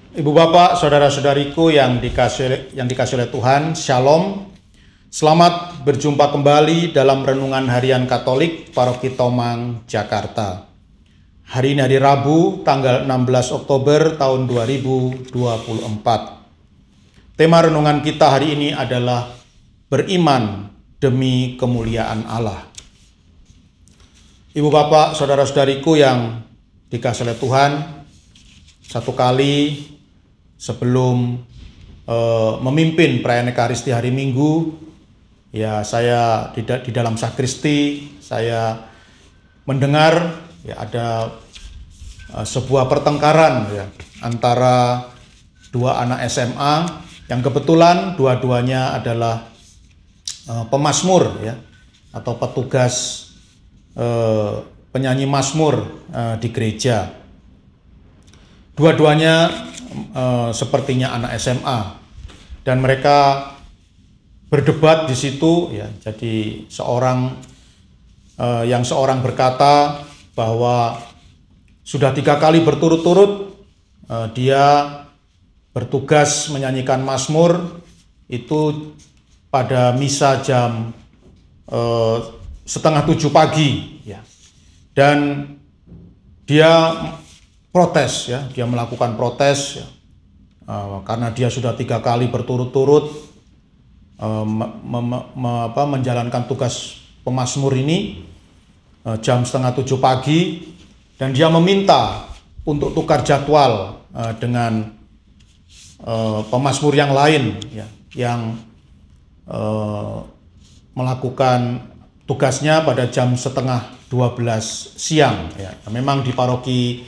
Ibu bapak, saudara-saudariku yang dikasih oleh Tuhan, Shalom. Selamat berjumpa kembali dalam Renungan Harian Katolik Paroki Tomang, Jakarta. Hari ini hari Rabu, tanggal 16 Oktober tahun 2024. Tema renungan kita hari ini adalah beriman demi kemuliaan Allah. Ibu bapak, saudara-saudariku yang dikasih oleh Tuhan, satu kali sebelum memimpin perayaan Ekaristi hari Minggu, ya saya di dalam sakristi saya mendengar ya ada sebuah pertengkaran ya antara dua anak SMA yang kebetulan dua-duanya adalah pemazmur ya atau petugas penyanyi mazmur di gereja. Dua-duanya sepertinya anak SMA dan mereka berdebat di situ ya. Jadi seorang berkata bahwa sudah 3 kali berturut-turut dia bertugas menyanyikan mazmur itu pada misa jam 6:30 pagi ya. Dan dia protes ya, dia melakukan protes ya, karena dia sudah 3 kali berturut-turut menjalankan tugas pemazmur ini jam 6:30 pagi, dan dia meminta untuk tukar jadwal dengan pemazmur yang lain ya, yang melakukan tugasnya pada jam 11:30 siang ya. Memang di paroki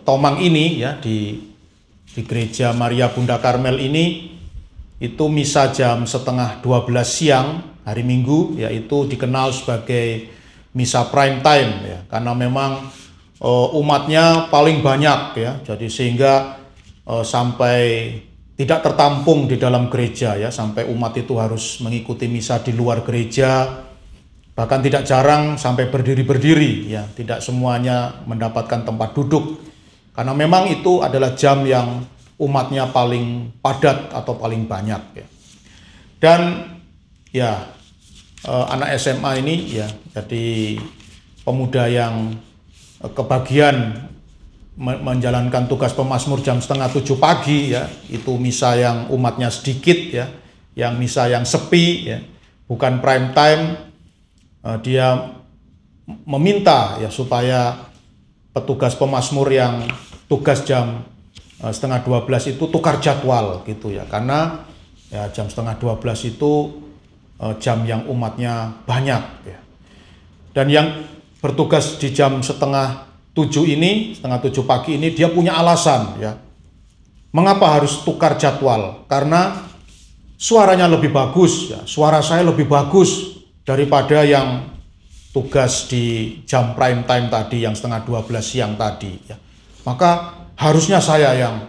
Tomang ini ya, di gereja Maria Bunda Karmel ini itu misa jam 11:30 siang hari Minggu, yaitu dikenal sebagai misa prime time ya, karena memang umatnya paling banyak ya, jadi sehingga sampai tidak tertampung di dalam gereja ya, sampai umat itu harus mengikuti misa di luar gereja. Bahkan tidak jarang sampai berdiri-berdiri ya, tidak semuanya mendapatkan tempat duduk. Karena memang itu adalah jam yang umatnya paling padat atau paling banyak ya. Dan ya anak SMA ini ya, jadi pemuda yang kebagian menjalankan tugas pemazmur jam 6:30 pagi ya, itu misa yang umatnya sedikit ya, yang misa yang sepi ya, bukan prime time. Dia meminta ya supaya petugas pemazmur yang tugas jam 11:30 itu tukar jadwal gitu ya, karena ya jam 11:30 itu jam yang umatnya banyak ya. Dan yang bertugas di jam 6:30 ini, 6:30 pagi ini, dia punya alasan ya, mengapa harus tukar jadwal, karena suaranya lebih bagus ya, suara saya lebih bagus daripada yang tugas di jam prime time tadi, yang 11:30 siang tadi ya. Maka harusnya saya yang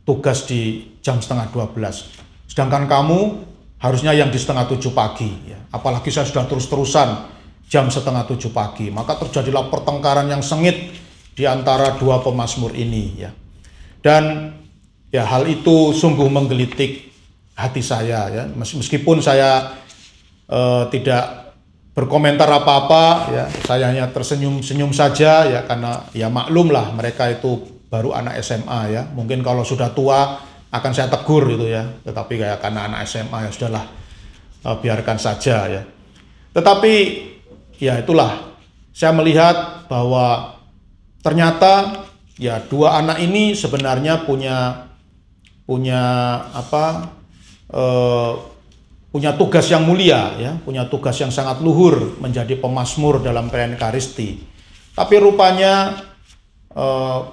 tugas di jam 11:30, sedangkan kamu harusnya yang di 6:30 pagi ya. Apalagi saya sudah terus-terusan jam 6:30 pagi. Maka terjadilah pertengkaran yang sengit di antara dua pemazmur ini ya. Dan ya hal itu sungguh menggelitik hati saya ya, meskipun saya tidak berkomentar apa-apa ya, saya hanya tersenyum-senyum saja ya, karena ya maklumlah mereka itu baru anak SMA ya. Mungkin kalau sudah tua akan saya tegur gitu ya, tetapi kayak karena anak SMA ya sudahlah, biarkan saja ya. Tetapi ya itulah, saya melihat bahwa ternyata ya dua anak ini sebenarnya punya tugas yang mulia ya, punya tugas yang sangat luhur menjadi pemazmur dalam perayaan Ekaristi. Tapi rupanya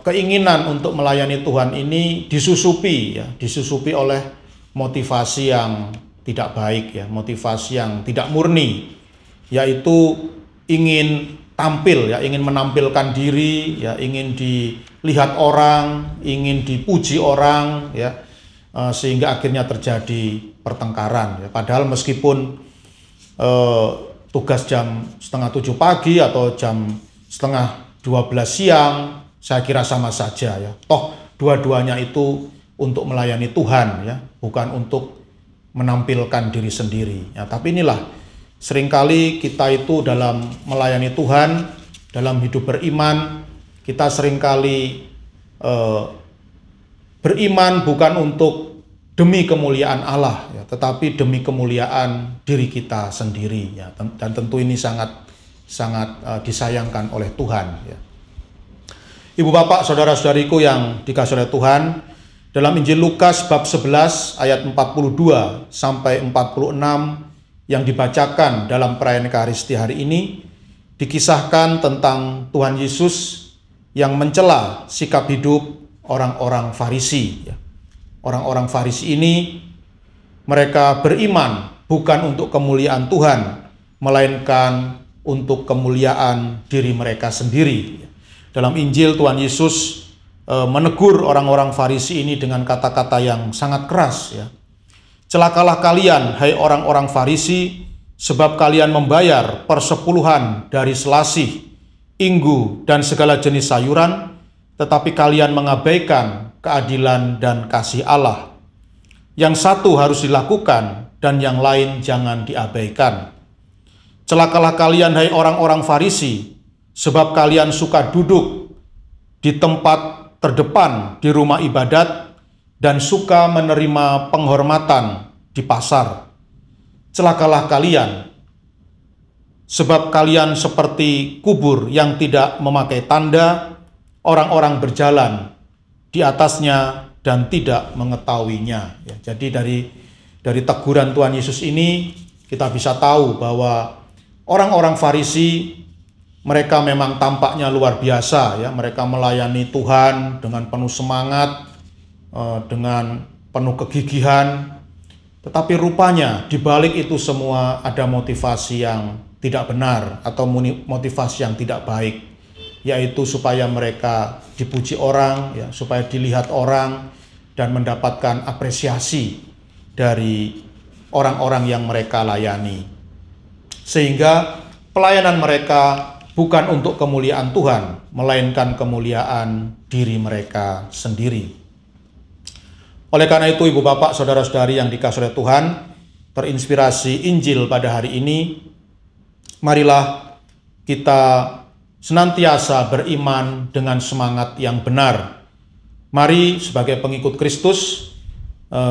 keinginan untuk melayani Tuhan ini disusupi oleh motivasi yang tidak baik ya, motivasi yang tidak murni, yaitu ingin tampil ya, ingin menampilkan diri ya, ingin dilihat orang, ingin dipuji orang ya, sehingga akhirnya terjadi pertengkaran ya. Padahal meskipun tugas jam 6:30 pagi atau jam 11:30 siang, saya kira sama saja ya. Toh dua-duanya itu untuk melayani Tuhan, ya, bukan untuk menampilkan diri sendiri. Ya, tapi inilah seringkali kita itu dalam melayani Tuhan, dalam hidup beriman, kita seringkali beriman bukan untuk demi kemuliaan Allah, ya, tetapi demi kemuliaan diri kita sendiri, ya. Dan tentu ini sangat disayangkan oleh Tuhan, ya. Ibu bapak saudara-saudariku yang dikasihi oleh Tuhan, dalam Injil Lukas bab 11 ayat 42 sampai 46 yang dibacakan dalam perayaan Ekaristi hari ini, dikisahkan tentang Tuhan Yesus yang mencela sikap hidup orang-orang Farisi, ya. Orang-orang Farisi ini, mereka beriman bukan untuk kemuliaan Tuhan, melainkan untuk kemuliaan diri mereka sendiri. Dalam Injil, Tuhan Yesus menegur orang-orang Farisi ini dengan kata-kata yang sangat keras, ya. Celakalah kalian, hai orang-orang Farisi, sebab kalian membayar persepuluhan dari selasih, inggu, dan segala jenis sayuran, tetapi kalian mengabaikan keadilan dan kasih Allah. Yang satu harus dilakukan, dan yang lain jangan diabaikan. Celakalah kalian, hai orang-orang Farisi, sebab kalian suka duduk di tempat terdepan di rumah ibadat dan suka menerima penghormatan di pasar. Celakalah kalian, sebab kalian seperti kubur yang tidak memakai tanda, orang-orang berjalan di atasnya dan tidak mengetahuinya. Ya, jadi dari teguran Tuhan Yesus ini kita bisa tahu bahwa orang-orang Farisi, mereka memang tampaknya luar biasa, ya. Mereka melayani Tuhan dengan penuh semangat, dengan penuh kegigihan. Tetapi rupanya di balik itu semua ada motivasi yang tidak benar atau motivasi yang tidak baik, yaitu supaya mereka dipuji orang, ya, supaya dilihat orang dan mendapatkan apresiasi dari orang-orang yang mereka layani. Sehingga pelayanan mereka bukan untuk kemuliaan Tuhan, melainkan kemuliaan diri mereka sendiri. Oleh karena itu, ibu bapak, saudara-saudari yang dikasihi oleh Tuhan, terinspirasi Injil pada hari ini, marilah kita senantiasa beriman dengan semangat yang benar. Mari sebagai pengikut Kristus,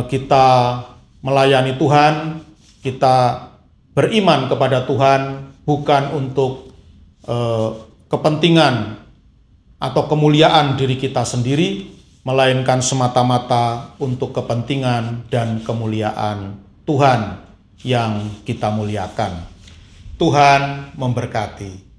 kita melayani Tuhan, kita beriman kepada Tuhan bukan untuk kepentingan atau kemuliaan diri kita sendiri, melainkan semata-mata untuk kepentingan dan kemuliaan Tuhan yang kita muliakan. Tuhan memberkati.